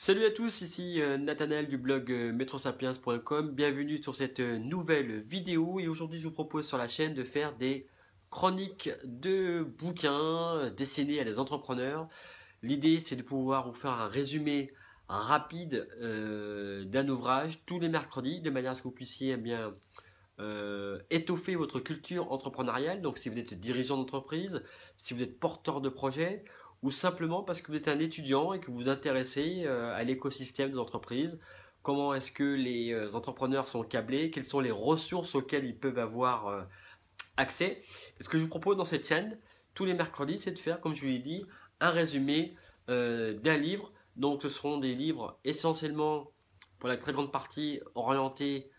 Salut à tous, ici Nathanaël du blog metrosapiens.com. Bienvenue sur cette nouvelle vidéo et aujourd'hui je vous propose sur la chaîne de faire des chroniques de bouquins destinés à des entrepreneurs. L'idée c'est de pouvoir vous faire un résumé rapide d'un ouvrage tous les mercredis de manière à ce que vous puissiez étoffer votre culture entrepreneuriale. Donc si vous êtes dirigeant d'entreprise, si vous êtes porteur de projet ou simplement parce que vous êtes un étudiant et que vous vous intéressez à l'écosystème des entreprises, comment est-ce que les entrepreneurs sont câblés, quelles sont les ressources auxquelles ils peuvent avoir accès. Et ce que je vous propose dans cette chaîne, tous les mercredis, c'est de faire, comme je vous l'ai dit, un résumé d'un livre. Donc ce seront des livres essentiellement, pour la très grande partie, orientés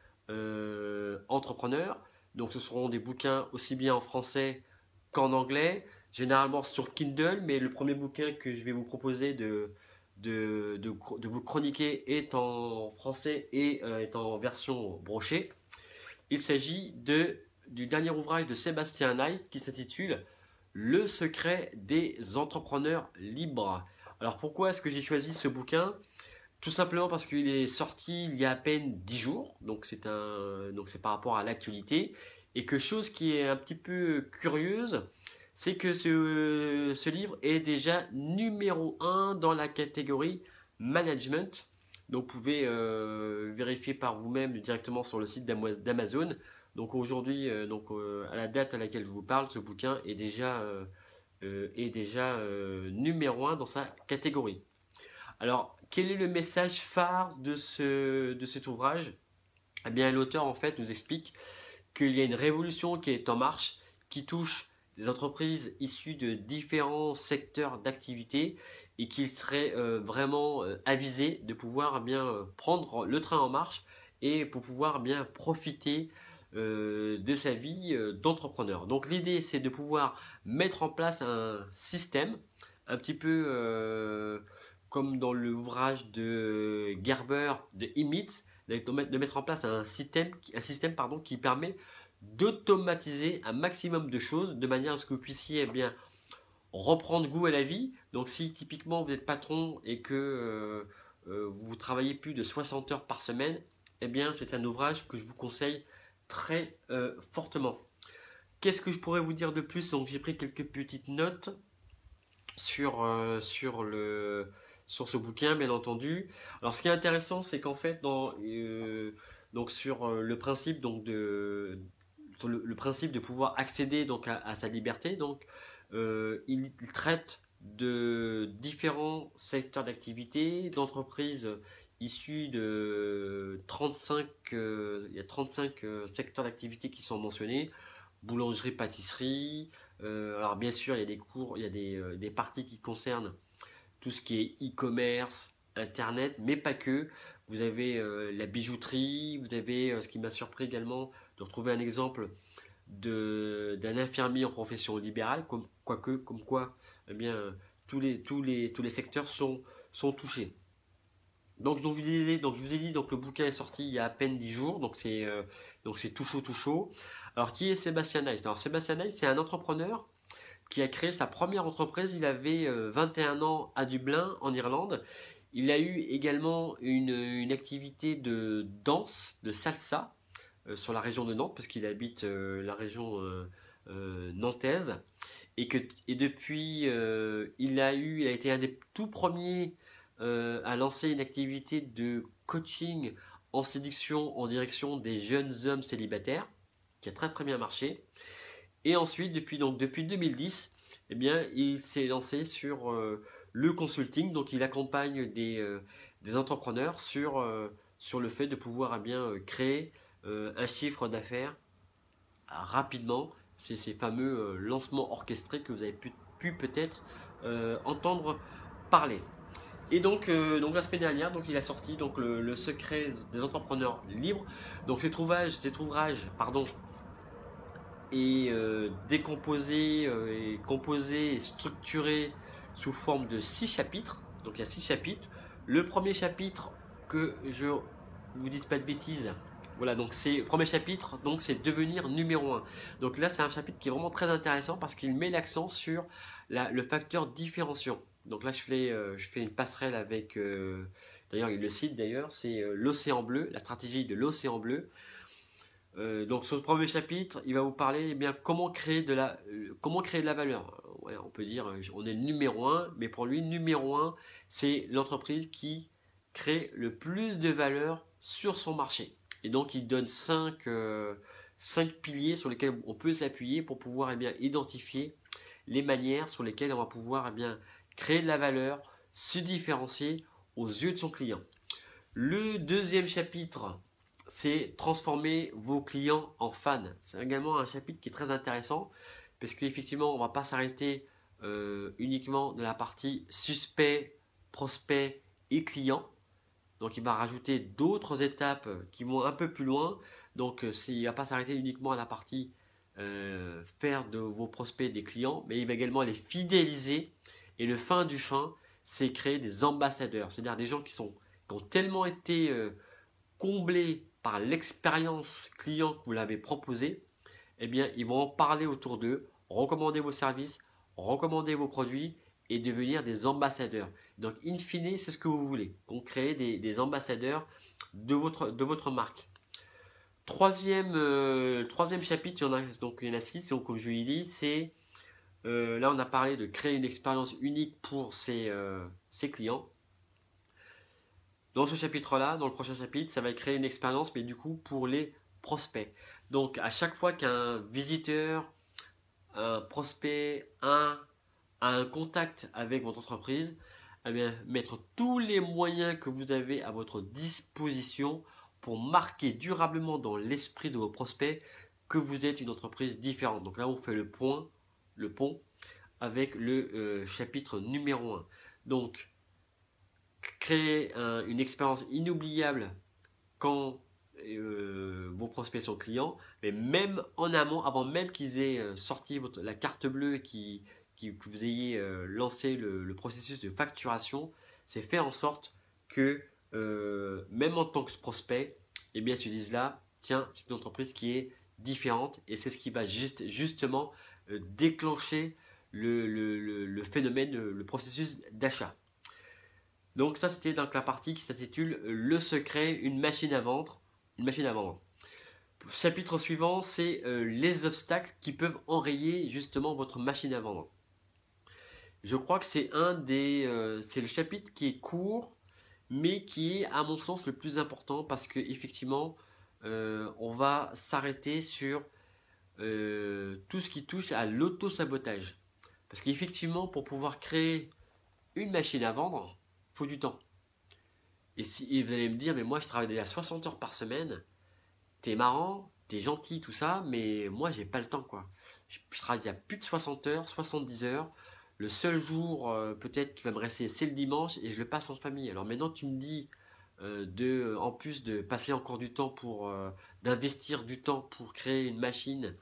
entrepreneurs. Donc ce seront des bouquins aussi bien en français qu'en anglais, généralement sur Kindle, mais le premier bouquin que je vais vous proposer de vous chroniquer est en français et est en version brochée. Il s'agit du dernier ouvrage de Sébastien Knight qui s'intitule Le secret des entrepreneurs libres. Alors pourquoi est-ce que j'ai choisi ce bouquin? Tout simplement parce qu'il est sorti il y a à peine 10 jours, donc c'est par rapport à l'actualité, et que chose qui est un petit peu curieuse, c'est que ce livre est déjà numéro un dans la catégorie management. Donc vous pouvez vérifier par vous-même directement sur le site d'Amazon. Donc aujourd'hui, à la date à laquelle je vous parle, ce bouquin est déjà numéro un dans sa catégorie. Alors, quel est le message phare de cet ouvrage? Eh bien, l'auteur en fait nous explique qu'il y a une révolution qui est en marche, qui touche des entreprises issues de différents secteurs d'activité et qu'il serait vraiment avisé de pouvoir prendre le train en marche et pour pouvoir bien profiter de sa vie d'entrepreneur. Donc l'idée c'est de pouvoir mettre en place un système un petit peu comme dans l'ouvrage de Gerber de E-Myth, de mettre en place un système qui permet d'automatiser un maximum de choses de manière à ce que vous puissiez reprendre goût à la vie. Donc si typiquement vous êtes patron et que vous travaillez plus de 60 heures par semaine, eh bien c'est un ouvrage que je vous conseille très fortement. Qu'est-ce que je pourrais vous dire de plus? Donc j'ai pris quelques petites notes sur ce bouquin, bien entendu. Alors ce qui est intéressant, c'est qu'en fait sur le principe le principe de pouvoir accéder à sa liberté, il traite de différents secteurs d'activité, d'entreprises issues de 35, il y a 35 secteurs d'activité qui sont mentionnés: boulangerie, pâtisserie. Alors bien sûr, il y a des cours, il y a des parties qui concernent tout ce qui est e-commerce, internet, mais pas que. Vous avez la bijouterie, vous avez ce qui m'a surpris également de retrouver un exemple d'un infirmier en profession libérale, comme quoi, eh bien, tous les secteurs sont touchés. Donc, je vous ai dit, donc le bouquin est sorti il y a à peine 10 jours, donc c'est tout chaud, tout chaud. Alors, qui est Sébastien Knight? Alors, Sébastien Knight, c'est un entrepreneur qui a créé sa première entreprise. Il avait 21 ans à Dublin, en Irlande. Il a eu également une activité de danse, de salsa, sur la région de Nantes, parce qu'il habite la région nantaise. Et depuis, il a été un des tout premiers à lancer une activité de coaching en séduction en direction des jeunes hommes célibataires, qui a très très bien marché. Et ensuite, depuis 2010, eh bien, il s'est lancé sur le consulting. Donc, il accompagne des entrepreneurs sur le fait de pouvoir créer un chiffre d'affaires rapidement. C'est ces fameux lancements orchestrés que vous avez pu peut-être entendre parler. Et donc la semaine dernière, donc il a sorti le secret des entrepreneurs libres. Donc cet ouvrage, est décomposé, composé et structuré sous forme de 6 chapitres. Donc il y a 6 chapitres. Le premier chapitre, que je vous dise pas de bêtises, voilà, donc c'est le premier chapitre, donc c'est devenir numéro un. Donc là c'est un chapitre qui est vraiment très intéressant parce qu'il met l'accent sur le facteur différenciant. Donc là je fais une passerelle avec D'ailleurs, il le cite d'ailleurs, c'est l'océan bleu, la stratégie de l'océan bleu. Donc sur ce premier chapitre, il va vous parler comment créer de la valeur. Ouais, on peut dire, on est le numéro un, mais pour lui, numéro un, c'est l'entreprise qui crée le plus de valeur sur son marché. Et donc, il donne cinq piliers sur lesquels on peut s'appuyer pour pouvoir identifier les manières sur lesquelles on va pouvoir créer de la valeur, se différencier aux yeux de son client. Le deuxième chapitre, c'est transformer vos clients en fans. C'est également un chapitre qui est très intéressant parce qu'effectivement, on ne va pas s'arrêter uniquement de la partie suspect, prospect et client. Donc, il va rajouter d'autres étapes qui vont un peu plus loin. Donc, il ne va pas s'arrêter uniquement à la partie faire de vos prospects des clients, mais il va également les fidéliser. Et le fin du fin, c'est créer des ambassadeurs, c'est-à-dire des gens qui ont tellement été comblés par l'expérience client que vous l'avez proposé, eh bien, ils vont en parler autour d'eux, recommander vos services, recommander vos produits et devenir des ambassadeurs. Donc, in fine, c'est ce que vous voulez. Donc, créer des ambassadeurs de votre marque. Troisième chapitre, il y en a 6, donc, comme je l'ai dit, c'est là on a parlé de créer une expérience unique pour ses clients. Dans ce chapitre-là, dans le prochain chapitre, ça va créer une expérience, mais du coup pour les prospects. Donc à chaque fois qu'un visiteur, un prospect, a un contact avec votre entreprise, eh bien, mettre tous les moyens que vous avez à votre disposition pour marquer durablement dans l'esprit de vos prospects que vous êtes une entreprise différente. Donc là, on fait le pont avec le chapitre numéro 1. Donc, créer une expérience inoubliable quand vos prospects sont clients, mais même en amont, avant même qu'ils aient sorti la carte bleue et que vous ayez lancé le processus de facturation, c'est faire en sorte que même en tant que prospect, eh bien, ils se disent là, tiens, c'est une entreprise qui est différente et c'est ce qui va justement déclencher le phénomène, le processus d'achat. Donc ça, c'était donc la partie qui s'intitule Le secret, une machine à vendre. Chapitre suivant, c'est les obstacles qui peuvent enrayer justement votre machine à vendre. Je crois que c'est c'est le chapitre qui est court, mais qui est à mon sens le plus important parce que effectivement, on va s'arrêter sur tout ce qui touche à l'auto-sabotage. Parce qu'effectivement, pour pouvoir créer une machine à vendre, il faut du temps. Et vous allez me dire, mais moi je travaille déjà 60 heures par semaine, t'es marrant, t'es gentil, tout ça, mais moi j'ai pas le temps quoi. Je travaille déjà plus de 60 heures, 70 heures. Le seul jour peut-être qui va me rester, c'est le dimanche et je le passe en famille. Alors maintenant tu me dis en plus de passer encore du temps d'investir du temps pour créer une machine,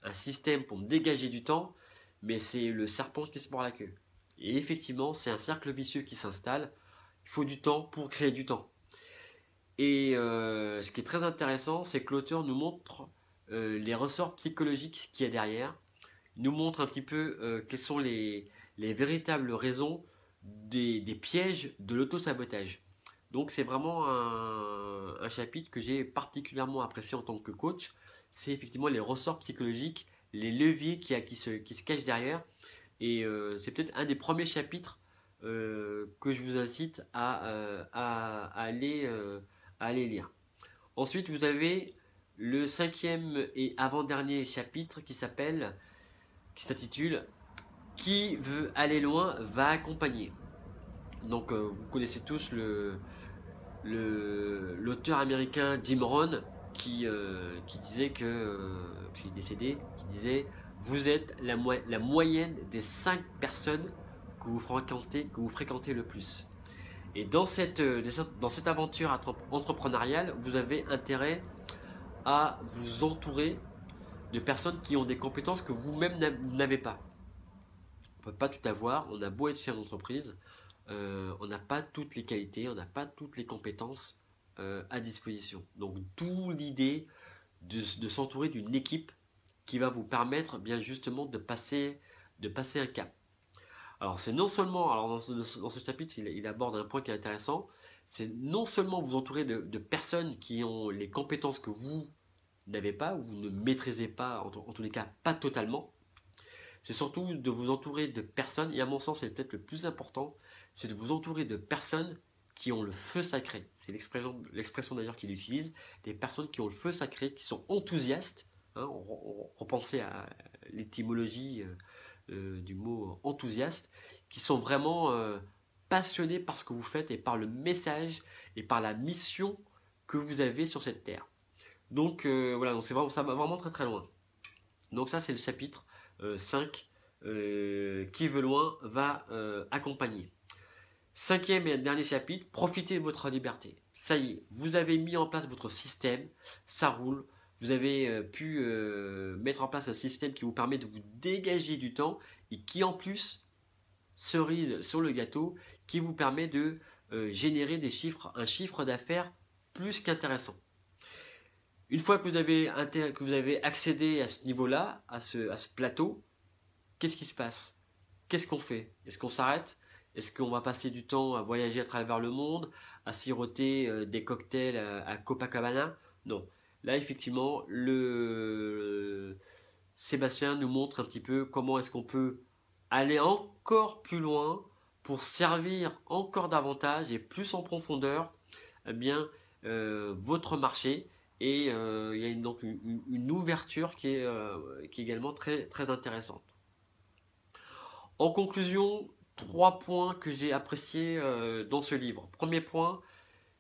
un système pour me dégager du temps, mais c'est le serpent qui se mord la queue. Et effectivement, c'est un cercle vicieux qui s'installe. Il faut du temps pour créer du temps. Et ce qui est très intéressant, c'est que l'auteur nous montre les ressorts psychologiques qu'il y a derrière, nous montre un petit peu quelles sont les véritables raisons des pièges de l'auto-sabotage. Donc c'est vraiment un chapitre que j'ai particulièrement apprécié en tant que coach. C'est effectivement les ressorts psychologiques, les leviers qui se cachent derrière. Et c'est peut-être un des premiers chapitres que je vous incite à aller lire. Ensuite, vous avez le cinquième et avant-dernier chapitre qui s'intitule Qui veut aller loin va accompagner. Donc, vous connaissez tous l'auteur américain Jim Rohn qui disait qu'il est décédé, qui disait vous êtes la moyenne des 5 personnes que vous fréquentez le plus. Et dans cette aventure entrepreneuriale, vous avez intérêt à vous entourer de personnes qui ont des compétences que vous-même n'avez pas. On ne peut pas tout avoir, on a beau être chef d'entreprise, on n'a pas toutes les qualités, on n'a pas toutes les compétences à disposition. Donc d'où l'idée de s'entourer d'une équipe qui va vous permettre bien justement de passer un cap. Alors c'est non seulement, alors dans ce chapitre, il aborde un point qui est intéressant, c'est non seulement vous entourer de personnes qui ont les compétences que vous n'avez pas, ou vous ne maîtrisez pas, en tous les cas pas totalement, c'est surtout de vous entourer de personnes, et à mon sens c'est peut-être le plus important, c'est de vous entourer de personnes qui ont le feu sacré. C'est l'expression d'ailleurs qu'il utilise, des personnes qui ont le feu sacré, qui sont enthousiastes. Hein, on repensait à l'étymologie du mot enthousiaste, qui sont vraiment passionnés par ce que vous faites et par le message et par la mission que vous avez sur cette terre. Donc voilà, donc c'est vraiment, ça va vraiment très très loin. Donc ça c'est le chapitre 5, qui veut loin va accompagner. Cinquième et dernier chapitre, profitez de votre liberté. Ça y est, vous avez mis en place votre système, ça roule. Vous avez pu mettre en place un système qui vous permet de vous dégager du temps et qui en plus, cerise sur le gâteau, qui vous permet de générer un chiffre d'affaires plus qu'intéressant. Une fois que vous avez accédé à ce niveau-là, à ce plateau, qu'est-ce qui se passe? Qu'est-ce qu'on fait? Est-ce qu'on s'arrête? Est-ce qu'on va passer du temps à voyager à travers le monde, à siroter des cocktails à Copacabana? Non. Là, effectivement, Sébastien nous montre un petit peu comment est-ce qu'on peut aller encore plus loin pour servir encore davantage et plus en profondeur eh bien, votre marché. Et il y a donc une ouverture qui est également très, très intéressante. En conclusion, 3 points que j'ai appréciés dans ce livre. Premier point,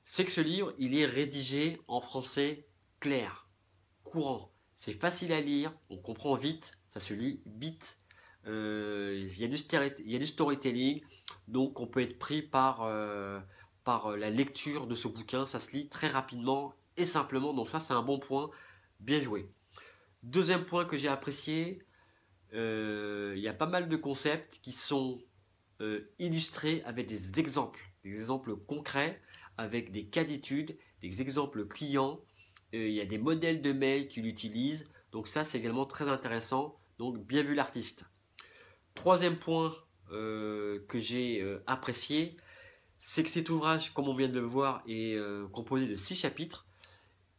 c'est que ce livre, il est rédigé en français clair, courant. C'est facile à lire, on comprend vite, ça se lit vite. Il y a du storytelling, donc on peut être pris par la lecture de ce bouquin. Ça se lit très rapidement et simplement, donc ça c'est un bon point, bien joué. Deuxième point que j'ai apprécié, il y a pas mal de concepts qui sont illustrés avec des exemples concrets, avec des cas d'études, des exemples clients. Il y a des modèles de mail qu'il utilise, donc ça c'est également très intéressant. Donc bien vu l'artiste. Troisième point que j'ai apprécié, c'est que cet ouvrage, comme on vient de le voir, est composé de 6 chapitres.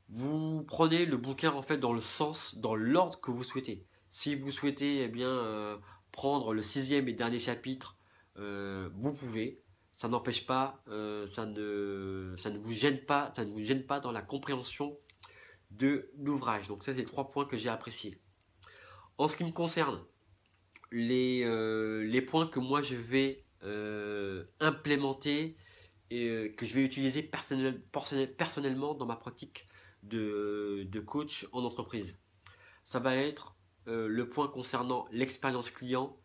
Vous prenez le bouquin en fait dans le sens, dans l'ordre que vous souhaitez. Si vous souhaitez eh bien, prendre le 6e et dernier chapitre, vous pouvez. Ça n'empêche pas, ça ne vous gêne pas, ça ne vous gêne pas dans la compréhension de l'ouvrage. Donc ça, c'est les 3 points que j'ai appréciés. En ce qui me concerne, les points que moi je vais implémenter et que je vais utiliser personnellement dans ma pratique de coach en entreprise. Ça va être le point concernant l'expérience client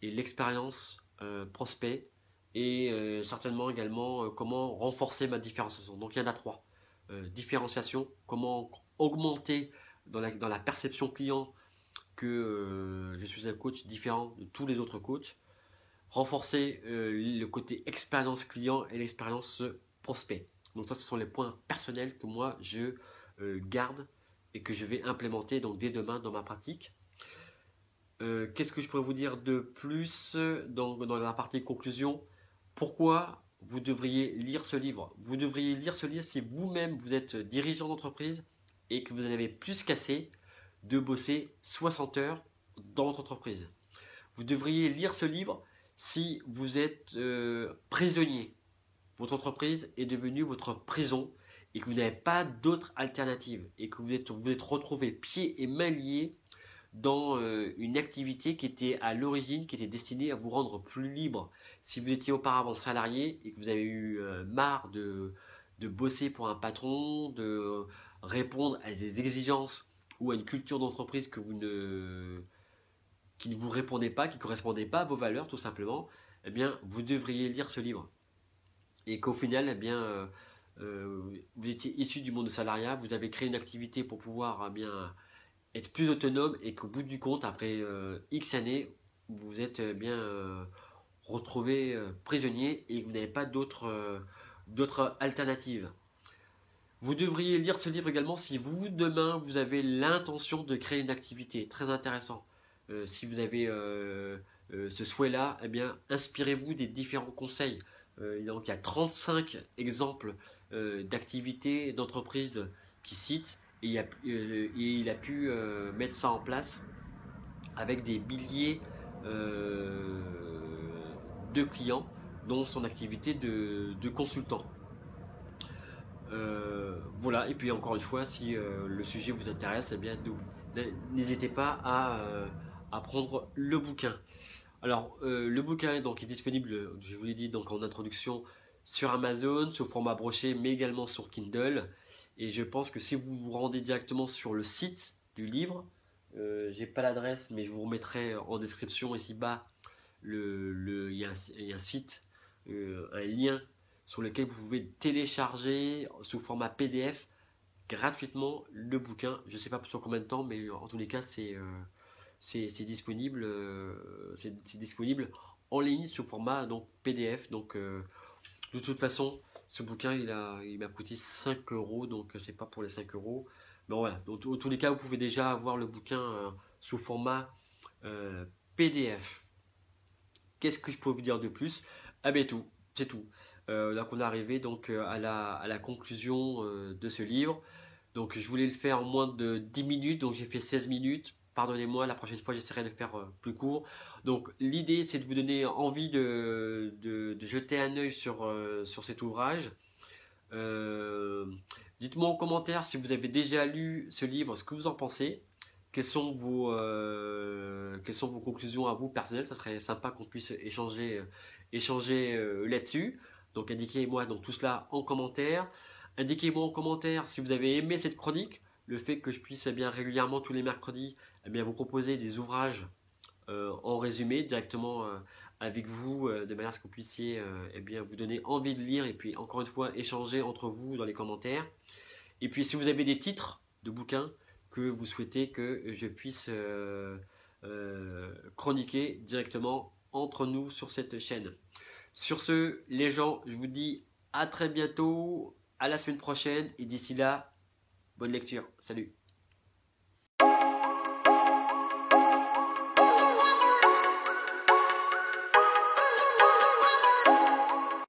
et l'expérience prospect et certainement également comment renforcer ma différenciation. Donc il y en a 3. Différenciation, comment augmenter dans la perception client que je suis un coach différent de tous les autres coachs. Renforcer le côté expérience client et l'expérience prospect. Donc ça, ce sont les points personnels que moi, je garde et que je vais implémenter donc dès demain dans ma pratique. Qu'est-ce que je pourrais vous dire de plus dans la partie conclusion? Pourquoi vous devriez lire ce livre? Vous devriez lire ce livre si vous-même vous êtes dirigeant d'entreprise et que vous en avez plus qu'assez de bosser 60 heures dans votre entreprise. Vous devriez lire ce livre si vous êtes prisonnier. Votre entreprise est devenue votre prison et que vous n'avez pas d'autre alternative et que vous êtes retrouvé pieds et mains liés dans une activité qui était à l'origine, qui était destinée à vous rendre plus libre. Si vous étiez auparavant salarié et que vous avez eu marre de bosser pour un patron, de répondre à des exigences ou à une culture d'entreprise qui ne vous répondait pas, qui ne correspondait pas à vos valeurs tout simplement, eh bien vous devriez lire ce livre. Et qu'au final, eh bien, vous étiez issu du monde salariat, vous avez créé une activité pour pouvoir eh bien, être plus autonome et qu'au bout du compte, après X années, vous êtes bien retrouvé prisonnier et que vous n'avez pas d'autres alternatives. Vous devriez lire ce livre également si vous, demain, vous avez l'intention de créer une activité. Très intéressant. Si vous avez ce souhait-là, eh bien, inspirez-vous des différents conseils. Donc, il y a 35 exemples d'activités, d'entreprises qui citent, il a pu mettre ça en place avec des milliers de clients, dont son activité de consultant. Voilà, et puis encore une fois, si le sujet vous intéresse, eh bien, n'hésitez pas à prendre le bouquin. Alors, le bouquin donc, est disponible, je vous l'ai dit donc, en introduction sur Amazon, sous format broché, mais également sur Kindle. Et je pense que si vous vous rendez directement sur le site du livre, j'ai pas l'adresse, mais je vous remettrai en description ici bas il y a un site, un lien sur lequel vous pouvez télécharger sous format PDF gratuitement le bouquin. Je ne sais pas sur combien de temps, mais en tous les cas, c'est disponible, c'est disponible en ligne sous format donc PDF. Donc, de toute façon, ce bouquin, il m'a coûté 5 euros, donc c'est pas pour les 5 euros. Mais voilà, donc, en tous les cas, vous pouvez déjà avoir le bouquin sous format PDF. Qu'est-ce que je peux vous dire de plus? Ah ben tout, c'est tout. Donc on est arrivé donc à la conclusion de ce livre. Donc je voulais le faire en moins de 10 minutes, donc j'ai fait 16 minutes. Pardonnez-moi, la prochaine fois j'essaierai de faire plus court. Donc l'idée c'est de vous donner envie de jeter un œil sur cet ouvrage. Euh, Dites-moi en commentaire si vous avez déjà lu ce livre, ce que vous en pensez. Quelles sont vos conclusions à vous personnelles? Ça serait sympa qu'on puisse échanger là-dessus. Donc indiquez-moi donc tout cela en commentaire. Indiquez-moi en commentaire si vous avez aimé cette chronique, le fait que je puisse bien régulièrement tous les mercredis bien vous proposer des ouvrages en résumé directement avec vous, de manière à ce que vous puissiez bien vous donner envie de lire et puis encore une fois échanger entre vous dans les commentaires. Et puis si vous avez des titres de bouquins que vous souhaitez que je puisse chroniquer directement entre nous sur cette chaîne. Sur ce, les gens, je vous dis à très bientôt, à la semaine prochaine et d'ici là, bonne lecture. Salut!